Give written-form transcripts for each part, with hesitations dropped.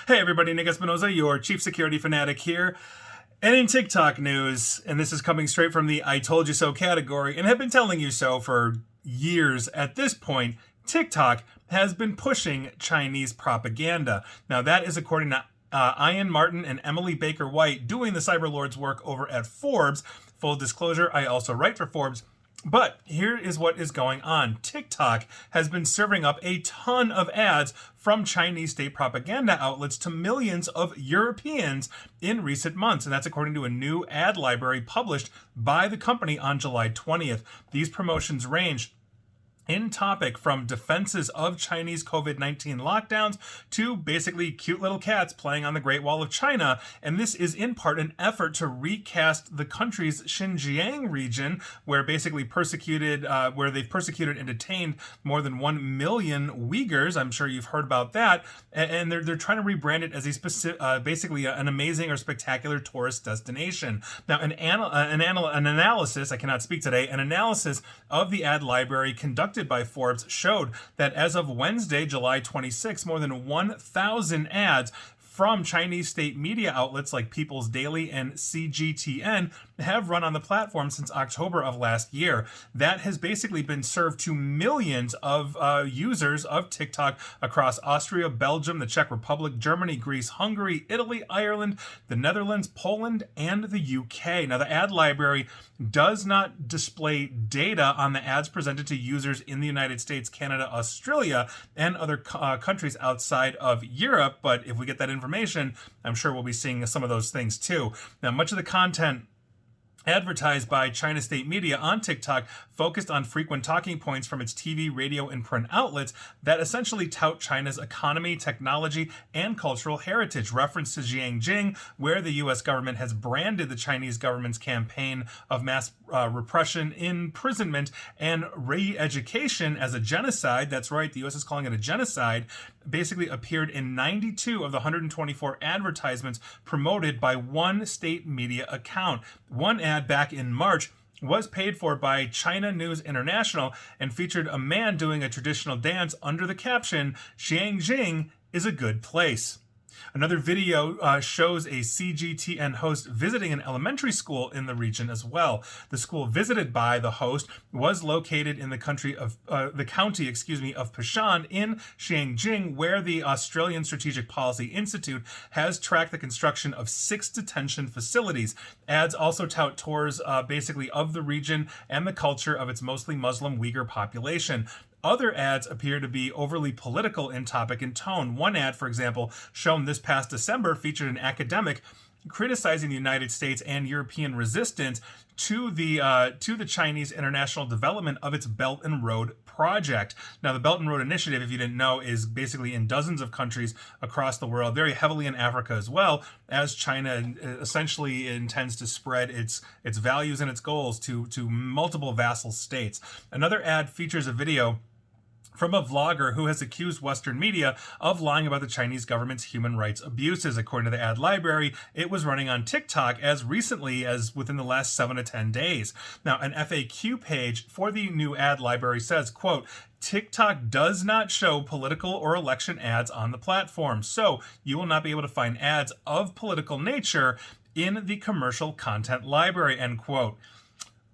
Hey everybody, Nick Espinoza, your chief security fanatic here. And in TikTok news, and this is coming straight from the I told you so category, and have been telling you so for years at this point, TikTok has been pushing Chinese propaganda. Now that is according to Ian Martin and Emily Baker White doing the Cyberlord's work over at Forbes. Full disclosure, I also write for Forbes. But here is what is going on. TikTok has been serving up a ton of ads from Chinese state propaganda outlets to millions of Europeans in recent months. And that's according to a new ad library published by the company on July 20th. These promotions range in topic from defenses of Chinese COVID-19 lockdowns to basically cute little cats playing on the Great Wall of China. And this is in part an effort to recast the country's Xinjiang region, where basically where they've persecuted and detained more than 1 million Uyghurs. I'm sure you've heard about that. And they're trying to rebrand it as basically an amazing or spectacular tourist destination. Now, an analysis, I cannot speak today, an analysis of the ad library conducted by Forbes showed that as of Wednesday, July 26, more than 1,000 ads from Chinese state media outlets like People's Daily and CGTN have run on the platform since October of last year. That has basically been served to millions of users of TikTok across Austria, Belgium, the Czech Republic, Germany, Greece, Hungary, Italy, Ireland, the Netherlands, Poland, and the UK. Now, the ad library does not display data on the ads presented to users in the United States, Canada, Australia, and other countries outside of Europe. But if we get that information, I'm sure we'll be seeing some of those things too. Now, much of the content advertised by China State Media on TikTok focused on frequent talking points from its TV, radio, and print outlets that essentially tout China's economy, technology, and cultural heritage. Reference to Xinjiang, where the U.S. government has branded the Chinese government's campaign of mass repression, imprisonment, and re-education as a genocide. That's right, the U.S. is calling it a genocide. Basically appeared in 92 of the 124 advertisements promoted by one state media account. One ad back in March was paid for by China News International and featured a man doing a traditional dance under the caption, "Xinjiang is a good place." Another video shows a CGTN host visiting an elementary school in the region as well. The school visited by the host was located in the county of Pishan in Xinjiang, where the Australian Strategic Policy Institute has tracked the construction of 6 detention facilities. Ads also tout tours basically of the region and the culture of its mostly Muslim Uyghur population. Other ads appear to be overly political in topic and tone. One ad, for example, shown this past December, featured an academic criticizing the United States and European resistance to the Chinese international development of its Belt and Road project. Now, the Belt and Road Initiative, if you didn't know, is basically in dozens of countries across the world, very heavily in Africa as well, as China essentially intends to spread its values and its goals to multiple vassal states. Another ad features a video from a vlogger who has accused Western media of lying about the Chinese government's human rights abuses. According to the ad library, it was running on TikTok as recently as within the last 7 to 10 days. Now, an FAQ page for the new ad library says, quote, "TikTok does not show political or election ads on the platform, so you will not be able to find ads of political nature in the commercial content library," end quote.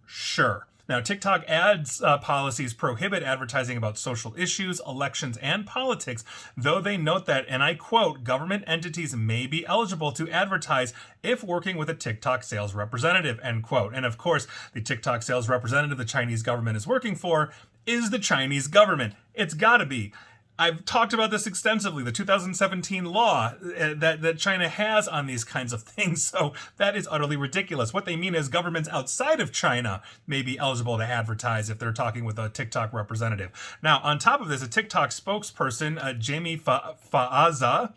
Sure. Now, TikTok ads policies prohibit advertising about social issues, elections, and politics, though they note that, and I quote, "government entities may be eligible to advertise if working with a TikTok sales representative," end quote. And of course, the TikTok sales representative the Chinese government is working for is the Chinese government. It's gotta be. I've talked about this extensively, the 2017 law that China has on these kinds of things, so that is utterly ridiculous. What they mean is governments outside of China may be eligible to advertise if they're talking with a TikTok representative. Now, on top of this, a TikTok spokesperson, Jamie Favaza,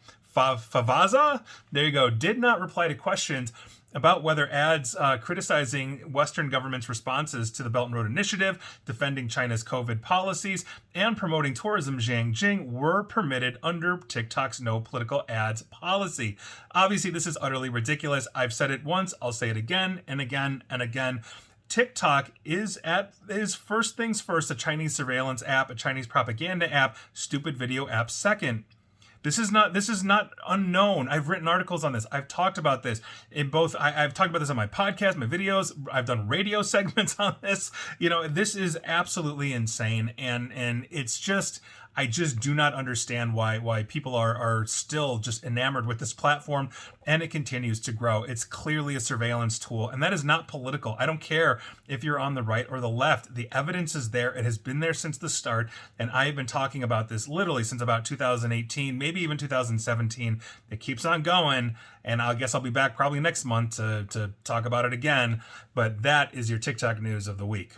there you go, did not reply to questions about whether ads criticizing Western governments' responses to the Belt and Road Initiative, defending China's COVID policies, and promoting tourism in Xinjiang were permitted under TikTok's no political ads policy. Obviously, this is utterly ridiculous. I've said it once, I'll say it again and again and again. TikTok is first things first, a Chinese surveillance app, a Chinese propaganda app, stupid video app second. This is not unknown. I've written articles on this. I've talked about this in both. I've talked about this on my podcast, my videos. I've done radio segments on this. This is absolutely insane, and it's just. I just do not understand why people are still just enamored with this platform, and it continues to grow. It's clearly a surveillance tool, and that is not political. I don't care if you're on the right or the left. The evidence is there. It has been there since the start, and I have been talking about this literally since about 2018, maybe even 2017. It keeps on going, and I guess I'll be back probably next month to talk about it again, but that is your TikTok news of the week.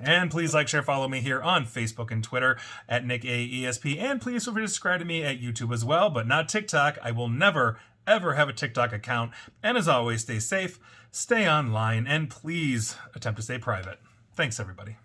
And please like, share, follow me here on Facebook and Twitter at NickAESP. And please feel free to subscribe to me at YouTube as well, but not TikTok. I will never, ever have a TikTok account. And as always, stay safe, stay online, and please attempt to stay private. Thanks, everybody.